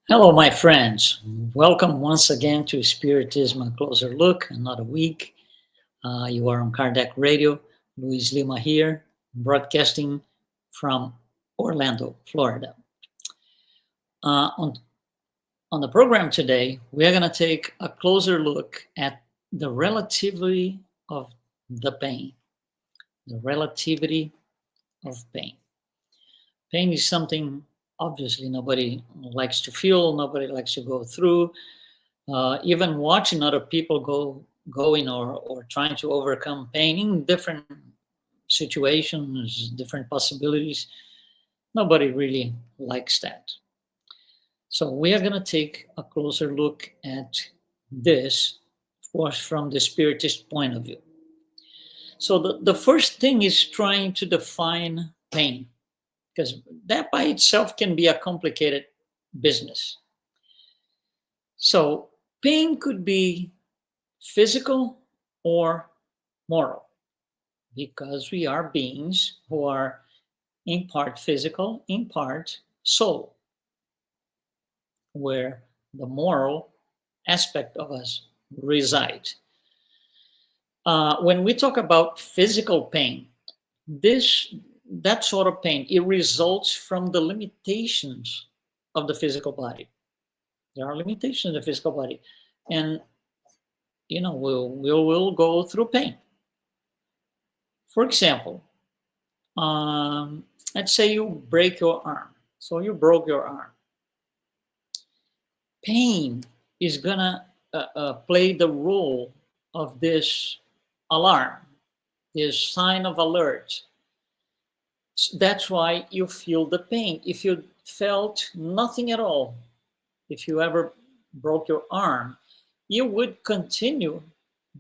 Hello, my friends. Welcome once again to Spiritism, a closer look. Another week. You are on Kardec Radio. Luiz Lima here, broadcasting from Orlando, Florida. Uh, on, on the program today, we are going to take a closer look at the relativity of the pain. The relativity of pain. Pain is something obviously nobody likes to feel, nobody likes to go through. Even watching other people going or trying to overcome pain in different situations, different possibilities, nobody really likes that. So we are going to take a closer look at this, of course, from the spiritist point of view. So the first thing is trying to define pain, because that by itself can be a complicated business. So pain could be physical or moral, because we are beings who are in part physical, in part soul, where the moral aspect of us reside. When we talk about physical pain, this that sort of pain, it results from the limitations of the physical body. There are limitations in the physical body, and we'll go through pain. For example, let's say you break your arm. So you broke your arm. Pain is gonna play the role of this alarm, this sign of alert. That's why you feel the pain. If you felt nothing at all, if you ever broke your arm, you would continue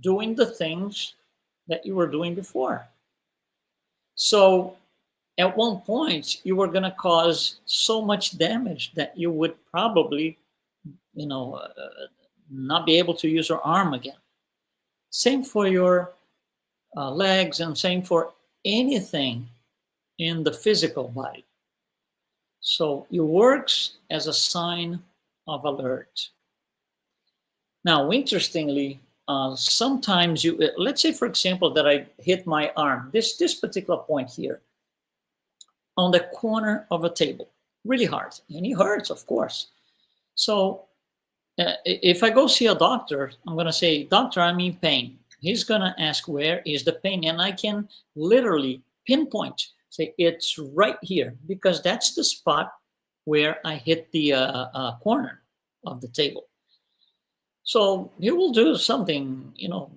doing the things that you were doing before. So at one point, you were going to cause so much damage that you would probably, you know, not be able to use your arm again. Same for your legs, and same for anything in the physical body. So it works as a sign of alert. Now, interestingly, sometimes let's say, for example, that I hit my arm, this particular point here, on the corner of a table, really hard, and it hurts, of course. So if I go see a doctor, I'm going to say, doctor, I'm in pain. He's going to ask, where is the pain? And I can literally pinpoint, say, it's right here, because that's the spot where I hit the corner of the table. So he will do something,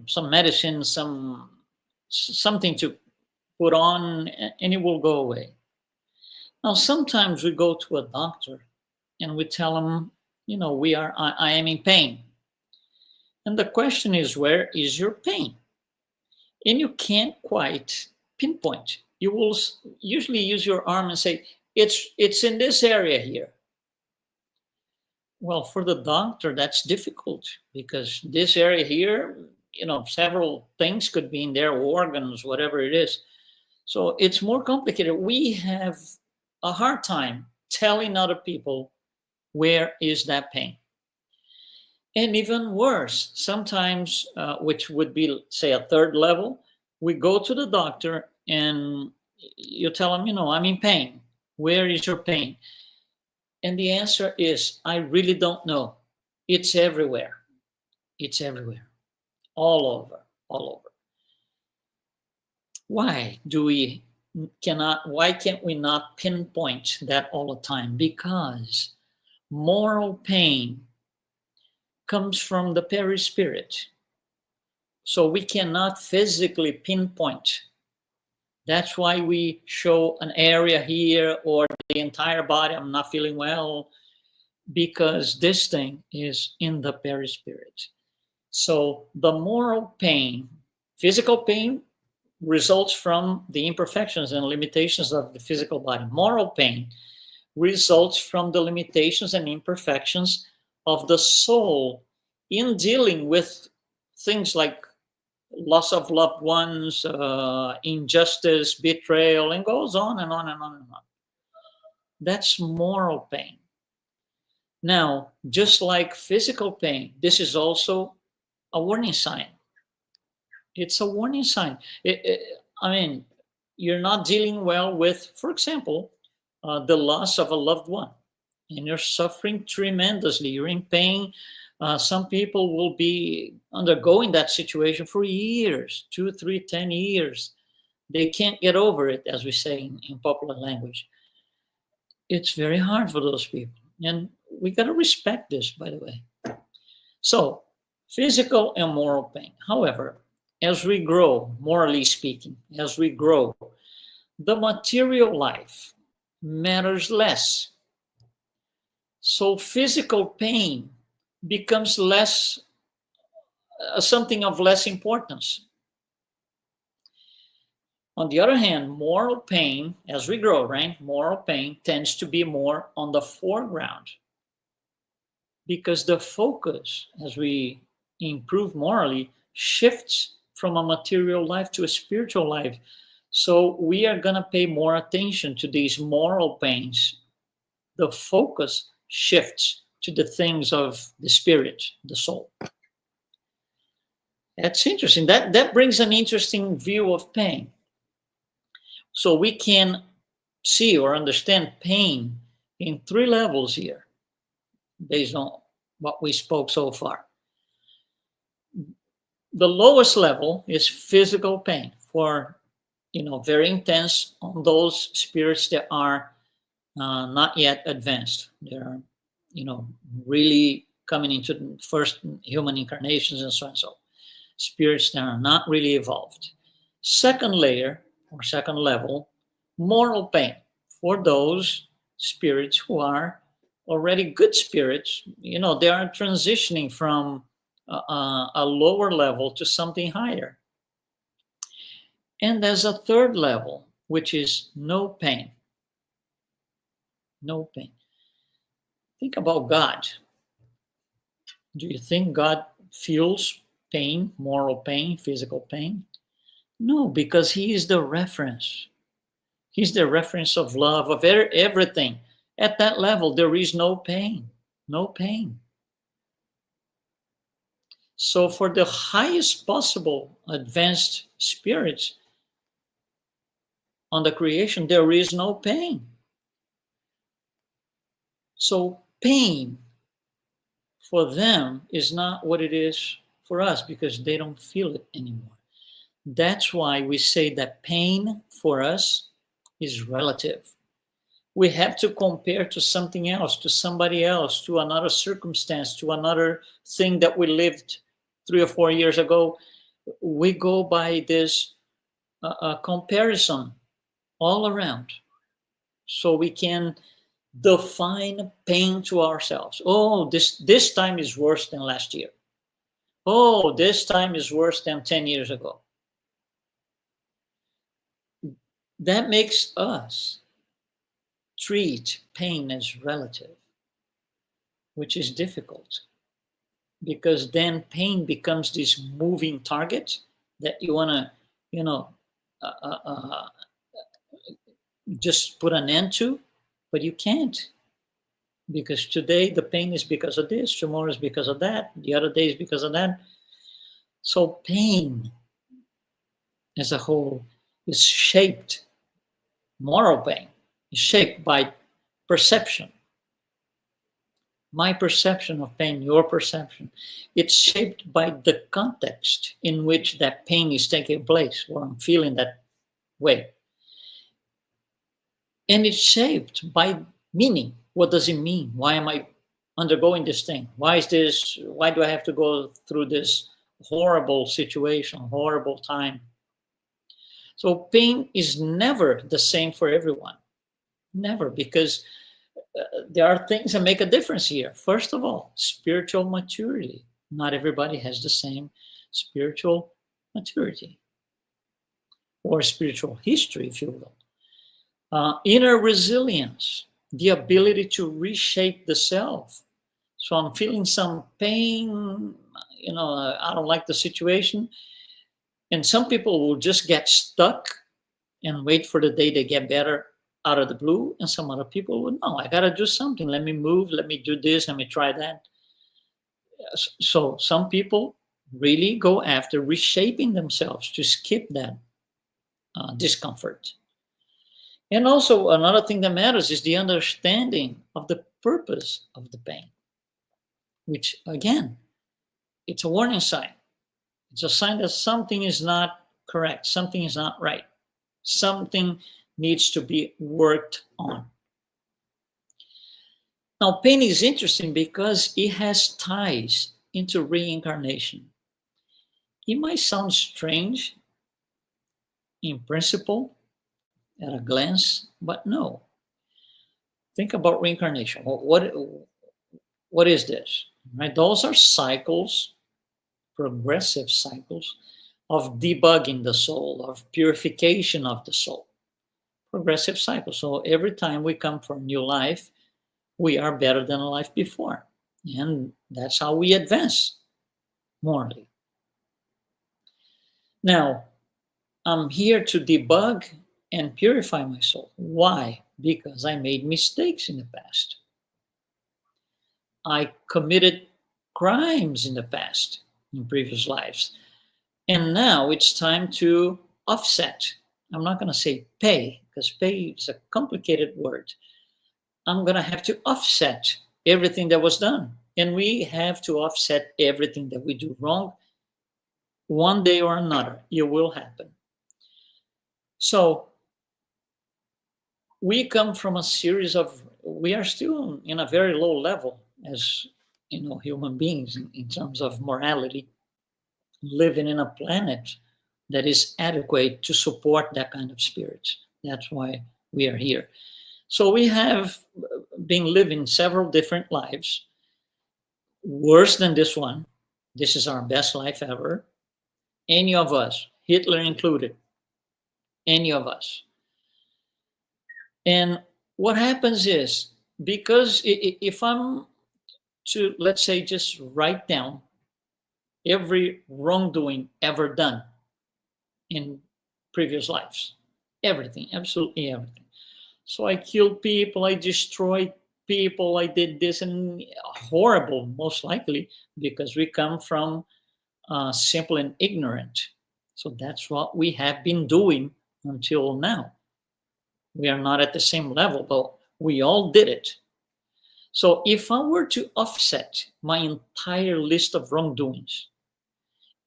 some medicine, something to put on, and it will go away. Now, sometimes we go to a doctor and we tell him, I am in pain. And the question is, where is your pain? And you can't quite pinpoint. You will usually use your arm and say, it's in this area here. Well, for the doctor, that's difficult, because this area here, several things could be in there, organs, whatever it is. So it's more complicated. We have a hard time telling other people, where is that pain? And even worse, sometimes, which would be, say, a third level, we go to the doctor and you tell them, I'm in pain. Where is your pain? And the answer is, I really don't know. It's everywhere. It's everywhere. All over. All over. Why can't we not pinpoint that all the time? Because moral pain comes from the perispirit. So we cannot physically pinpoint. That's why we show an area here or the entire body. I'm not feeling well, because this thing is in the perispirit. So the moral pain, physical pain, results from the imperfections and limitations of the physical body. Moral pain results from the limitations and imperfections of the soul in dealing with things like loss of loved ones, injustice, betrayal, and goes on and on and on and on. That's moral pain. Now, just like physical pain, this is also a warning sign. It's a warning sign. I mean, you're not dealing well with, for example, the loss of a loved one, and you're suffering tremendously. You're in pain. Some people will be undergoing that situation for years, 2, 3, 10 years. They can't get over it, as we say in popular language. It's very hard for those people. And we got to respect this, by the way. So, physical and moral pain. However, as we grow, morally speaking, as we grow, the material life matters less. So, physical pain becomes less, something of less importance. On the other hand, moral pain, as we grow, right? Moral pain tends to be more on the foreground because the focus, as we improve morally, shifts from a material life to a spiritual life. So we are going to pay more attention to these moral pains. The focus shifts to the things of the spirit, the soul. That's interesting. That brings an interesting view of pain. So we can see or understand pain in 3 levels here, based on what we spoke so far. The lowest level is physical pain for, very intense on those spirits that are not yet advanced. They are, really coming into the first human incarnations and so on. So spirits that are not really evolved. Second layer or second level, moral pain for those spirits who are already good spirits. They are transitioning from a lower level to something higher. And there's a third level, which is no pain. No pain. Think about God. Do you think God feels pain, moral pain, physical pain? No, because He is the reference. He's the reference of love, of everything. At that level, there is no pain. No pain. So, for the highest possible advanced spirits on the creation, there is no pain. So, pain for them is not what it is for us because they don't feel it anymore. That's why we say that pain for us is relative. We have to compare to something else, to somebody else, to another circumstance, to another thing that we lived 3 or 4 years ago. We go by this comparison all around. So we can define pain to ourselves. Oh, this time is worse than last year. Oh, this time is worse than 10 years ago. That makes us treat pain as relative, which is difficult because then pain becomes this moving target that you want to, just put an end to, but you can't. Because today the pain is because of this, tomorrow is because of that, the other day is because of that. So pain as a whole is shaped, moral pain is shaped by perception. My perception of pain, your perception, it's shaped by the context in which that pain is taking place, or I'm feeling that way. And it's shaped by meaning. What does it mean? Why am I undergoing this thing? Why do I have to go through this horrible situation, horrible time? So pain is never the same for everyone. Never, because there are things that make a difference here. First of all, spiritual maturity. Not everybody has the same spiritual maturity or spiritual history, if you will. Inner resilience, the ability to reshape the self. So I'm feeling some pain, I don't like the situation. And some people will just get stuck and wait for the day they get better. out of the blue, and some other people would know, I got to do something. Let me move. Let me do this. Let me try that. So some people really go after reshaping themselves to skip that discomfort. And also, another thing that matters is the understanding of the purpose of the pain, which, again, it's a warning sign. It's a sign that something is not correct, something is not right, something needs to be worked on. Now, pain is interesting because it has ties into reincarnation. It might sound strange in principle, at a glance, but no. Think about reincarnation. What is this? Right? Those are cycles, progressive cycles of debugging the soul, of purification of the soul. Progressive cycle. So every time we come for a new life, we are better than a life before. And that's how we advance morally. Now, I'm here to debug and purify my soul. Why? Because I made mistakes in the past. I committed crimes in the past, in previous lives. And now it's time to offset. I'm not going to say pay, because pay is a complicated word. I'm going to have to offset everything that was done. And we have to offset everything that we do wrong. One day or another, it will happen. So we come from a series of, we are still in a very low level as human beings in terms of morality, living in a planet that is adequate to support that kind of spirit. That's why we are here. So we have been living several different lives, worse than this one. This is our best life ever. Any of us, Hitler included, any of us. And what happens is, because if I'm to, let's say, just write down every wrongdoing ever done in previous lives, everything, absolutely everything. So I killed people, I destroyed people, I did this, and horrible, most likely, because we come from simple and ignorant. So that's what we have been doing until now. We are not at the same level, but we all did it. So if I were to offset my entire list of wrongdoings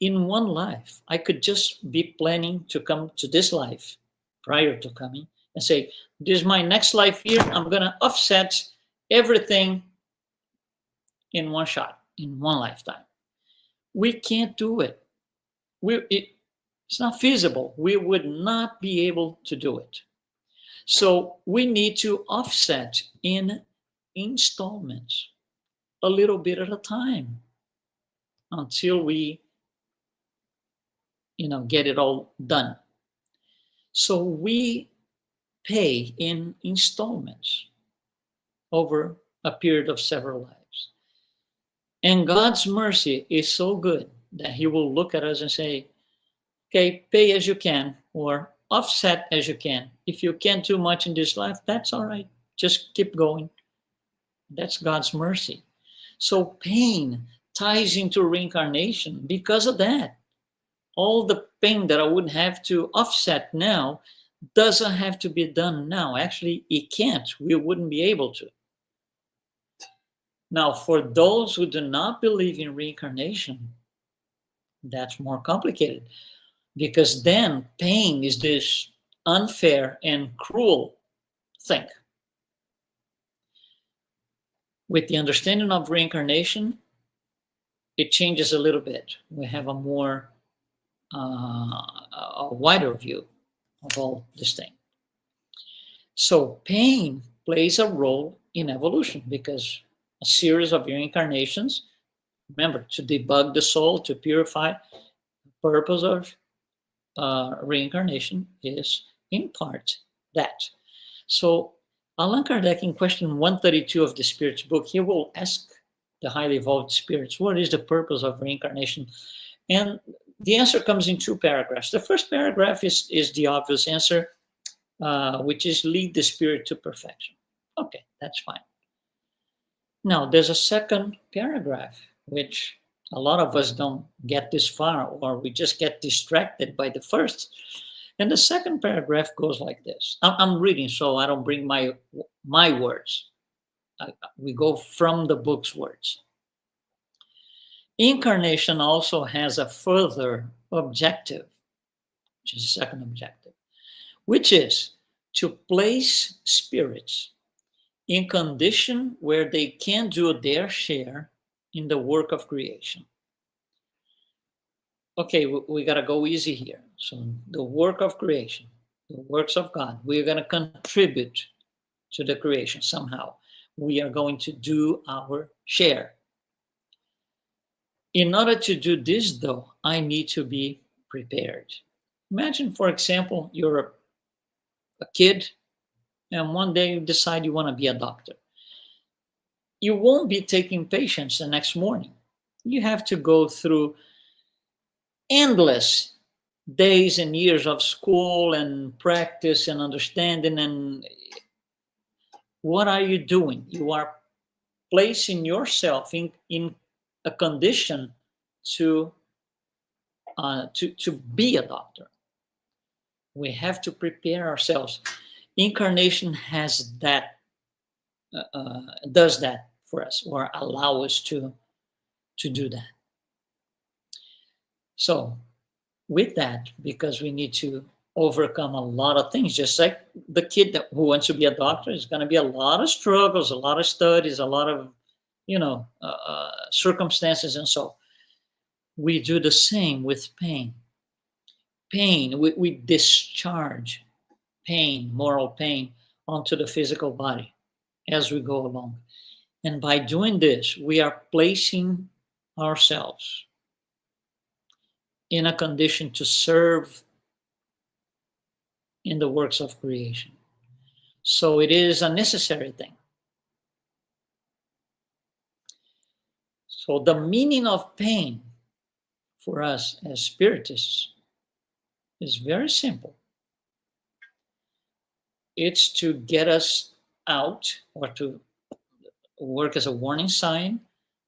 in one life, I could just be planning to come to this life prior to coming and say, this is my next life here. I'm going to offset everything in one shot, in one lifetime. We can't do it. It's not feasible. We would not be able to do it. So we need to offset in installments, a little bit at a time, until we, get it all done. So we pay in installments over a period of several lives. And God's mercy is so good that He will look at us and say, okay, pay as you can, or offset as you can. If you can't do much in this life, that's all right. Just keep going. That's God's mercy. So pain ties into reincarnation because of that. All the pain that I would have to offset now doesn't have to be done now. Actually, it can't. We wouldn't be able to. Now, for those who do not believe in reincarnation, that's more complicated, because then pain is this unfair and cruel thing. With the understanding of reincarnation, it changes a little bit. We have a more a wider view of all this thing. So pain plays a role in evolution, because a series of reincarnations, remember, to debug the soul, to purify, the purpose of reincarnation is in part that. So Allan Kardec, in question 132 of the Spirit's book, he will ask the highly evolved spirits, what is the purpose of reincarnation? And the answer comes in two paragraphs. The first paragraph is the obvious answer. which is lead the spirit to perfection. Okay, that's fine. Now, there's a second paragraph, which a lot of us don't get this far, or we just get distracted by the first. And the second paragraph goes like this. I'm reading, so I don't bring my words. We go from the book's words. Incarnation also has a further objective, which is the second objective, which is to place spirits in condition where they can do their share in the work of creation. Okay, we got to go easy here. So the work of creation, the works of God, we're going to contribute to the creation somehow. We are going to do our share. In order to do this, though, I need to be prepared. Imagine, for example, you're a kid, and one day you decide you want to be a doctor. You won't be taking patients the next morning. You have to go through endless days and years of school and practice and understanding. And what are you doing? You are placing yourself in a condition to be a doctor. We have to prepare ourselves. Incarnation has that, does that for us, or allow us to do that. So with that, because we need to overcome a lot of things, just like the kid who wants to be a doctor, is going to be a lot of struggles, a lot of studies, a lot of circumstances, and so we do the same with pain. We discharge pain, moral pain, onto the physical body as we go along. And by doing this, we are placing ourselves in a condition to serve in the works of creation. So it is a necessary thing. So the meaning of pain for us as spiritists is very simple. It's to get us out, or to work as a warning sign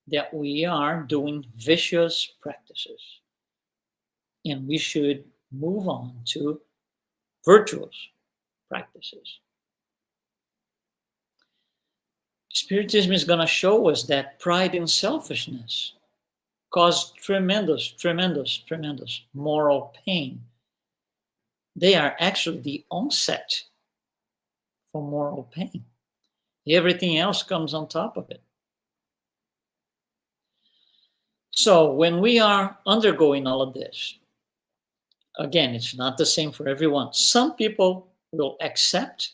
that we are doing vicious practices. And we should move on to virtuous practices. Spiritism is going to show us that pride and selfishness cause tremendous, tremendous, tremendous moral pain. They are actually the onset for moral pain. Everything else comes on top of it. So when we are undergoing all of this, again, it's not the same for everyone. Some people will accept,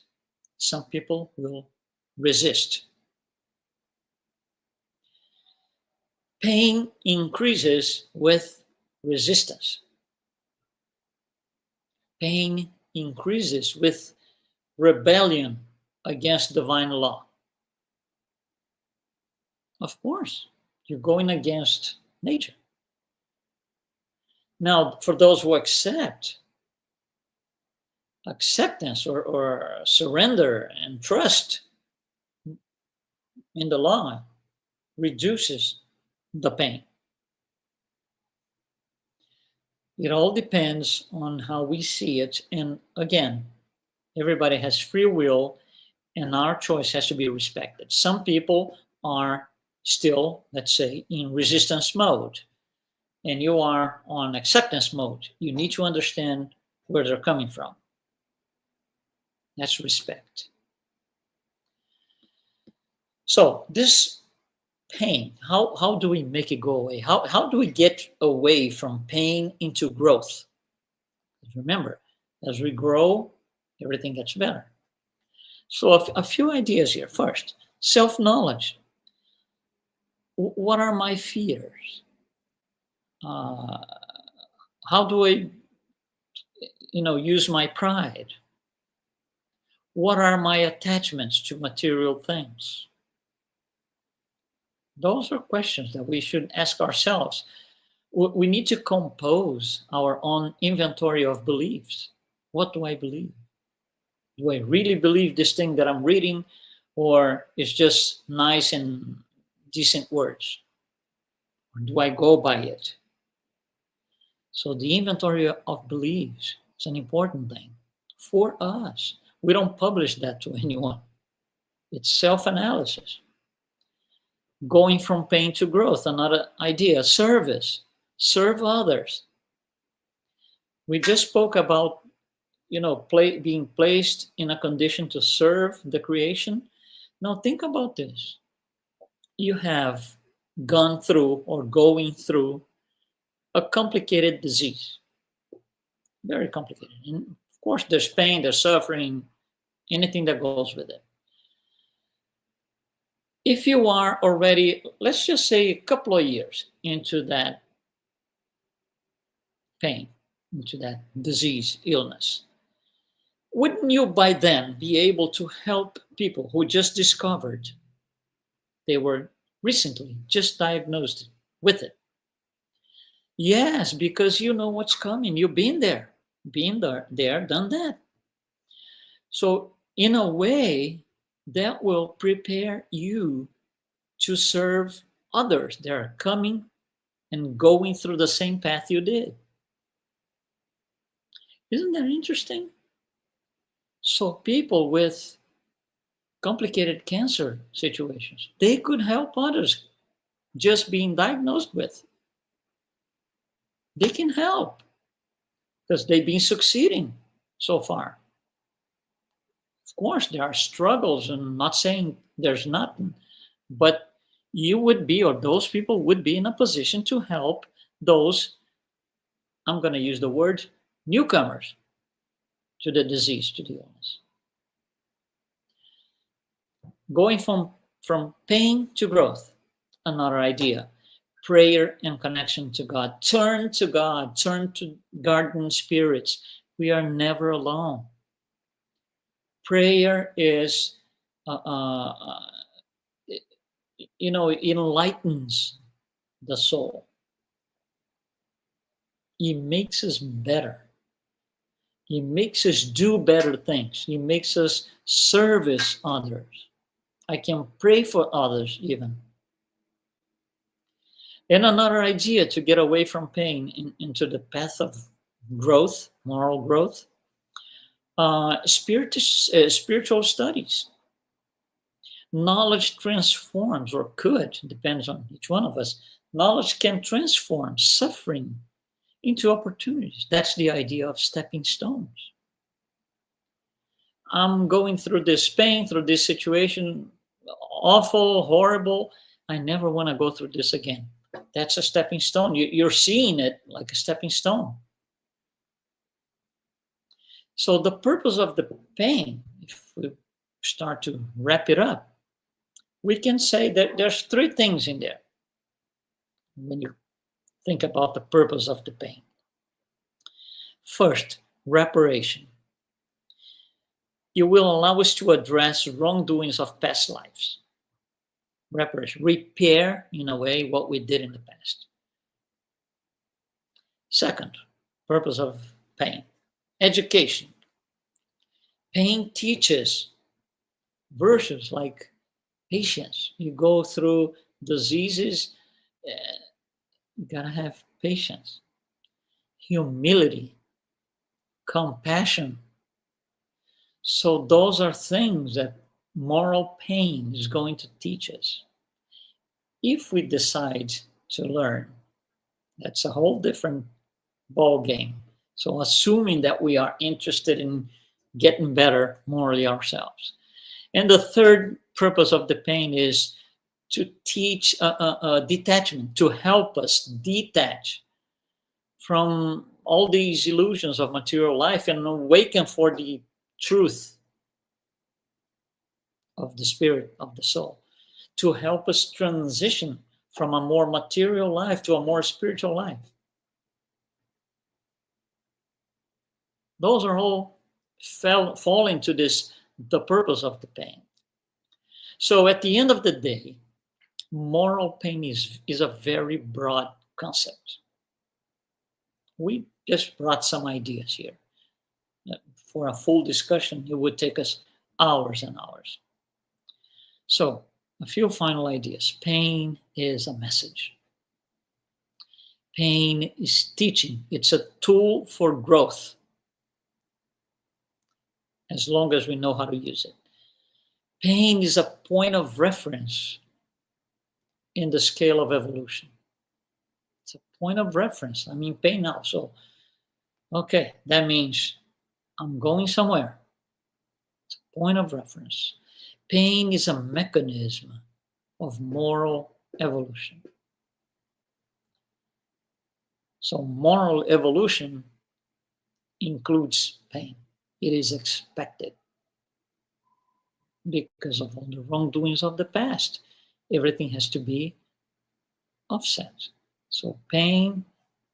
some people will resist. Pain increases with resistance. Pain increases with rebellion against divine law. Of course, you're going against nature. Now, for those who acceptance or surrender and trust in the law reduces the pain. It all depends on how we see it. And again, everybody has free will, and our choice has to be respected. Some people are still, let's say, in resistance mode, and you are on acceptance mode. You need to understand where they're coming from. That's respect. So this pain, how do we make it go away? How do we get away from pain into growth? Remember, as we grow, everything gets better. So a few ideas here. First, self-knowledge. What are my fears? How do I, use my pride? What are my attachments to material things? Those are questions that we should ask ourselves. We need to compose our own inventory of beliefs. What do I believe? Do I really believe this thing that I'm reading, or it's just nice and decent words? Or do I go by it? So the inventory of beliefs is an important thing for us. We don't publish that to anyone. It's self-analysis. Going from pain to growth, another idea. Service. Serve others. We just spoke about, being placed in a condition to serve the creation. Now think about this. You have gone through or going through a complicated disease. Very complicated. And of course, there's pain, there's suffering, anything that goes with it. If you are already, let's just say, a couple of years into that pain, into that disease, illness, wouldn't you by then be able to help people who just discovered they were recently just diagnosed with it? Yes, because you know what's coming. You've been there, done that. So in a way, that will prepare you to serve others that are coming and going through the same path you did. Isn't that interesting? So people with complicated cancer situations, they could help others just being diagnosed with. They can help because they've been succeeding so far. Of course, there are struggles, and I'm not saying there's nothing, but you would be, or those people would be in a position to help those, I'm going to use the word, newcomers to the disease, to the illness. Going from pain to growth, another idea. Prayer and connection to God. Turn to God, turn to guardian spirits. We are never alone. Prayer is, enlightens the soul. It makes us better. It makes us do better things. It makes us service others. I can pray for others even. And another idea to get away from pain into the path of growth, moral growth, spiritual studies. Knowledge transforms, or could, depends on each one of us. Knowledge can transform suffering into opportunities. That's the idea of stepping stones. I'm going through this pain, through this situation, awful, horrible. I never want to go through this again. That's a stepping stone. You're seeing it like a stepping stone. So the purpose of the pain, if we start to wrap it up, we can say that there's three things in there when you think about the purpose of the pain. First, reparation. It will allow us to address wrongdoings of past lives. Reparation, repair in a way what we did in the past. Second, purpose of pain, education. Pain teaches virtues like patience. You go through diseases, you gotta have patience, humility, compassion. So those are things that moral pain is going to teach us. If we decide to learn, that's a whole different ball game. So assuming that we are interested in getting better morally ourselves. And the third purpose of the pain is to teach detachment, to help us detach from all these illusions of material life and awaken for the truth of the spirit, of the soul, to help us transition from a more material life to a more spiritual life. Those are all fall into this, the purpose of the pain. So at the end of the day, moral pain is a very broad concept. We just brought some ideas here. for a full discussion, it would take us hours and hours. So, a few final ideas. Pain is a message. Pain is teaching. It's a tool for growth, as long as we know how to use it. Pain is a point of reference in the scale of evolution. It's a point of reference. I mean, pain now. So, okay, that means I'm going somewhere. It's a point of reference. Pain is a mechanism of moral evolution. So moral evolution includes pain. It is expected because of all the wrongdoings of the past. Everything has to be offset. So pain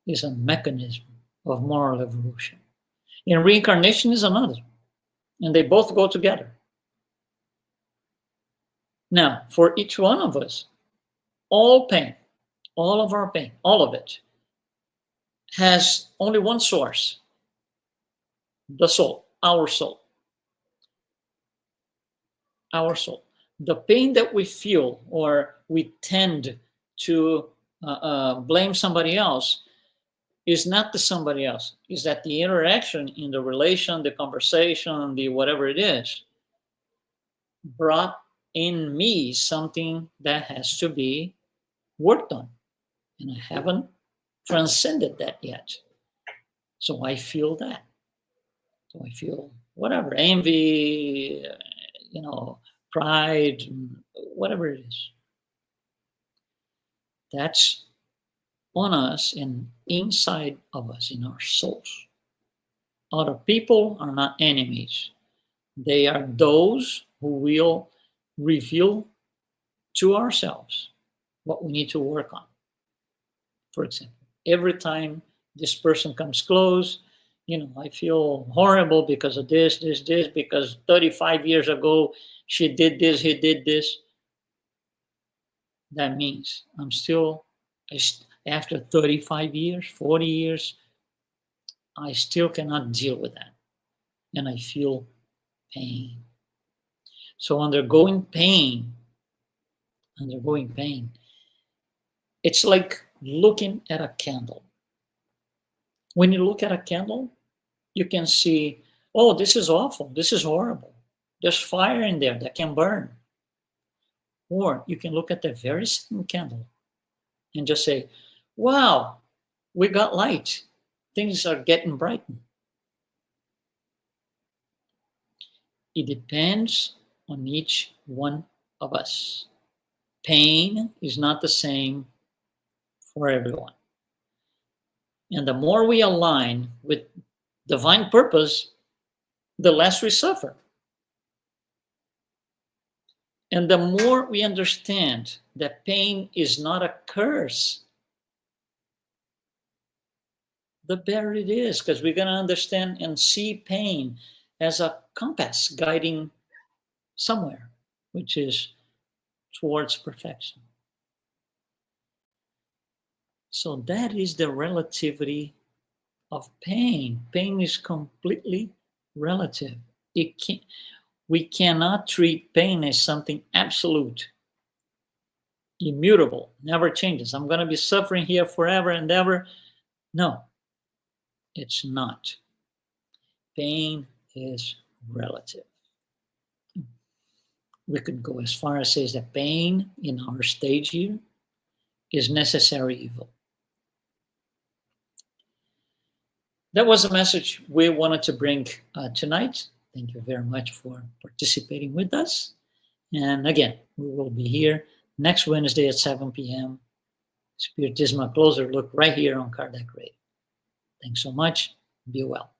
is a mechanism of moral evolution. And reincarnation is another. And they both go together. Now, for each one of us, all pain, all of our pain, all of it, has only one source: the soul, our soul. Our soul. The pain that we feel or we tend to blame somebody else is not the somebody else. Is that the interaction in the relation, the conversation, the whatever it is, brought in me something that has to be worked on. And I haven't transcended that yet. So I feel that. So I feel whatever, envy, pride, whatever it is. That's on us and inside of us, in our souls. Other people are not enemies. They are those who will reveal to ourselves what we need to work on. For example, every time this person comes close, I feel horrible because of this, because 35 years ago, she did this, he did this. That means I'm still, after 35 years, 40 years, I still cannot deal with that. And I feel pain. So undergoing pain, it's like looking at a candle. When you look at a candle, you can see, oh, this is awful. This is horrible. There's fire in there that can burn. Or you can look at the very same candle and just say, wow, we got light. Things are getting brightened. It depends on each one of us. Pain is not the same for everyone. And the more we align with divine purpose, the less we suffer. And the more we understand that pain is not a curse, the better it is, because we're going to understand and see pain as a compass guiding somewhere, which is towards perfection. So that is the relativity of pain. Pain is completely relative. We cannot treat pain as something absolute, immutable, never changes. I'm going to be suffering here forever and ever. No, it's not. Pain is relative. We could go as far as says that pain in our stage here is necessary evil. That was the message we wanted to bring tonight. Thank you very much for participating with us. And again, we will be here next Wednesday at 7 p.m. Spiritism, a closer look right here on Kardec Radio. Thanks so much. Be well.